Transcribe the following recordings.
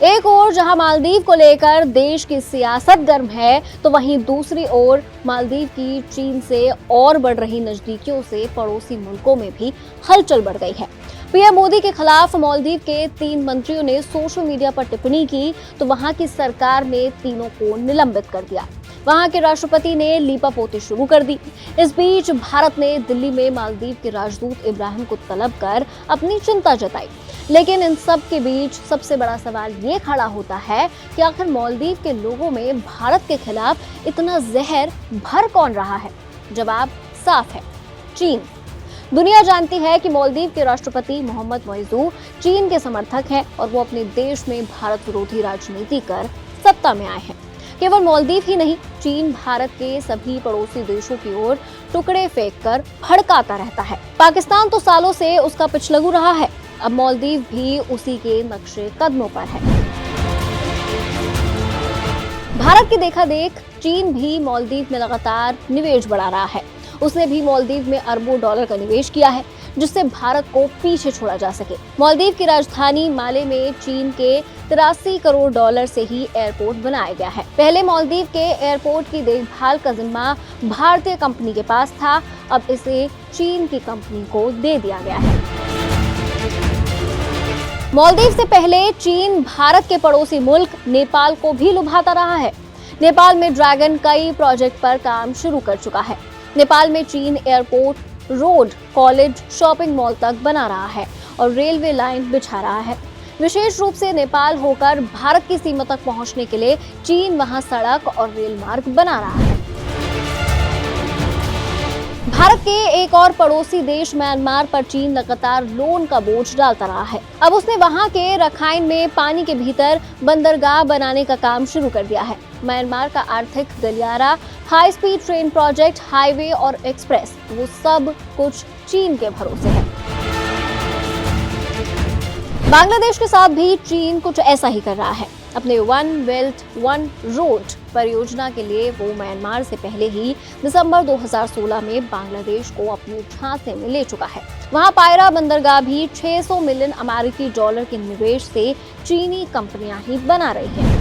एक ओर जहां मालदीव को लेकर देश की सियासत गर्म है, तो वहीं दूसरी ओर मालदीव की चीन से और बढ़ रही नजदीकियों से पड़ोसी मुल्कों में भी हलचल बढ़ गई है। पीएम मोदी के खिलाफ मालदीव के 3 मंत्रियों ने सोशल मीडिया पर टिप्पणी की, तो वहां की सरकार ने तीनों को निलंबित कर दिया। वहां के राष्ट्रपति ने लीपापोती शुरू कर दी। इस बीच भारत ने दिल्ली में मालदीव के राजदूत इब्राहिम को तलब कर अपनी चिंता जताई। लेकिन इन सब के बीच सबसे बड़ा सवाल ये खड़ा होता है कि आखिर मालदीव के लोगों में भारत के खिलाफ इतना जहर भर कौन रहा है? जवाब साफ है, चीन। दुनिया जानती है कि मालदीव के राष्ट्रपति मोहम्मद मोइज़ू चीन के समर्थक हैं और वो अपने देश में भारत विरोधी राजनीति कर सत्ता में आए हैं। केवल मालदीव ही नहीं, चीन भारत के सभी पड़ोसी देशों की ओर टुकड़े फेंककर भड़काता रहता है। पाकिस्तान तो सालों से उसका पिछलगू रहा है, अब मालदीव भी उसी के नक्शे कदमों पर है। भारत की देखा देख चीन भी मालदीव में लगातार निवेश बढ़ा रहा है। उसने भी मालदीव में अरबों डॉलर का निवेश किया है, जिससे भारत को पीछे छोड़ा जा सके। मालदीव की राजधानी माले में चीन के 83 करोड़ डॉलर से ही एयरपोर्ट बनाया गया है। पहले मालदीव के एयरपोर्ट की देखभाल का जिम्मा भारतीय कंपनी के पास था, अब इसे चीन की कंपनी को दे दिया गया है। मालदीव से पहले चीन भारत के पड़ोसी मुल्क नेपाल को भी लुभाता रहा है। नेपाल में ड्रैगन कई प्रोजेक्ट पर काम शुरू कर चुका है। नेपाल में चीन airport, road, college, shopping mall तक बना रहा है और रेलवे लाइन बिछा रहा है। विशेष रूप से नेपाल होकर भारत की सीमा तक पहुंचने के लिए चीन वहां सड़क और रेल मार्ग बना रहा है। भारत के एक और पड़ोसी देश म्यांमार पर चीन लगातार लोन का बोझ डालता रहा है। अब उसने वहां के रखाइन में पानी के भीतर बंदरगाह बनाने का काम शुरू कर दिया है। म्यांमार का आर्थिक गलियारा, high speed train project, highway और एक्सप्रेस, वो सब कुछ चीन के भरोसे है। बांग्लादेश के साथ भी चीन कुछ ऐसा ही कर रहा है। अपने वन बेल्ट वन रोड परियोजना के लिए वो म्यांमार से पहले ही दिसंबर 2016 में बांग्लादेश को अपने झांसे में ले चुका है। वहां पायरा बंदरगाह भी 600 मिलियन अमेरिकी डॉलर के निवेश से चीनी कंपनियां ही बना रही हैं।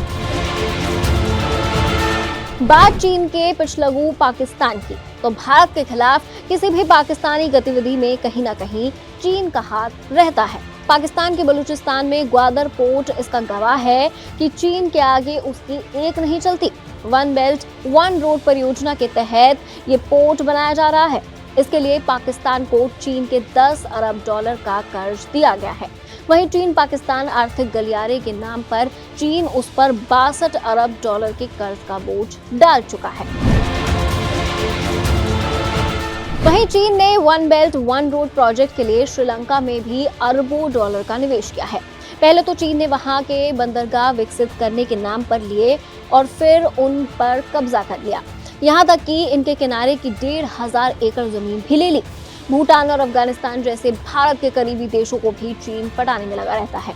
बात चीन के पिछलगू पाकिस्तान की, तो भारत के खिलाफ किसी भी पाकिस्तानी गतिविधि में कहीं ना कहीं चीन का हाथ रहता है। पाकिस्तान के बलूचिस्तान में ग्वादर पोर्ट इसका गवाह है कि चीन के आगे उसकी एक नहीं चलती। वन बेल्ट वन रोड परियोजना के तहत ये पोर्ट बनाया जा रहा है। इसके लिए पाकिस्तान को चीन के 10 अरब डॉलर का कर्ज दिया गया है। वहीं चीन पाकिस्तान आर्थिक गलियारे के नाम पर चीन उस पर 62 अरब डॉलर के कर्ज का बोझ डाल चुका है। वहीं चीन ने one belt one road project के लिए श्रीलंका में भी अरबों डॉलर का निवेश किया है। पहले तो चीन ने वहां के बंदरगाह विकसित करने के नाम पर लिए और फिर उन पर कब्जा कर लिया। यहाँ तक कि इनके किनारे की 1,500 एकड़ जमीन भी ले ली। भूटान और अफगानिस्तान जैसे भारत के करीबी देशों को भी चीन पटाने में लगा रहता है।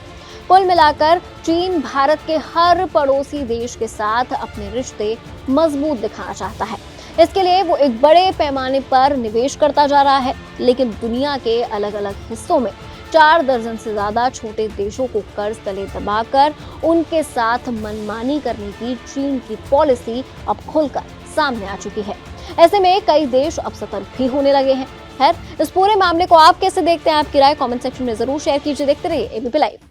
कुल मिलाकर चीन भारत के हर पड़ोसी देश के साथ अपने रिश्ते मजबूत दिखाना चाहता है। इसके लिए वो एक बड़े पैमाने पर निवेश करता जा रहा है, लेकिन दुनिया के अलग अलग हिस्सों में 4 दर्जन से ज्यादा छोटे देशों को कर्ज तले दबाकर उनके साथ मनमानी करने की चीन की पॉलिसी अब खुलकर सामने आ चुकी है। ऐसे में कई देश अब सतर्क भी होने लगे हैं। खैर, इस पूरे मामले को आप कैसे देखते हैं? आपकी राय कमेंट सेक्शन में जरूर शेयर कीजिए। देखते रहिए एबीपी लाइव।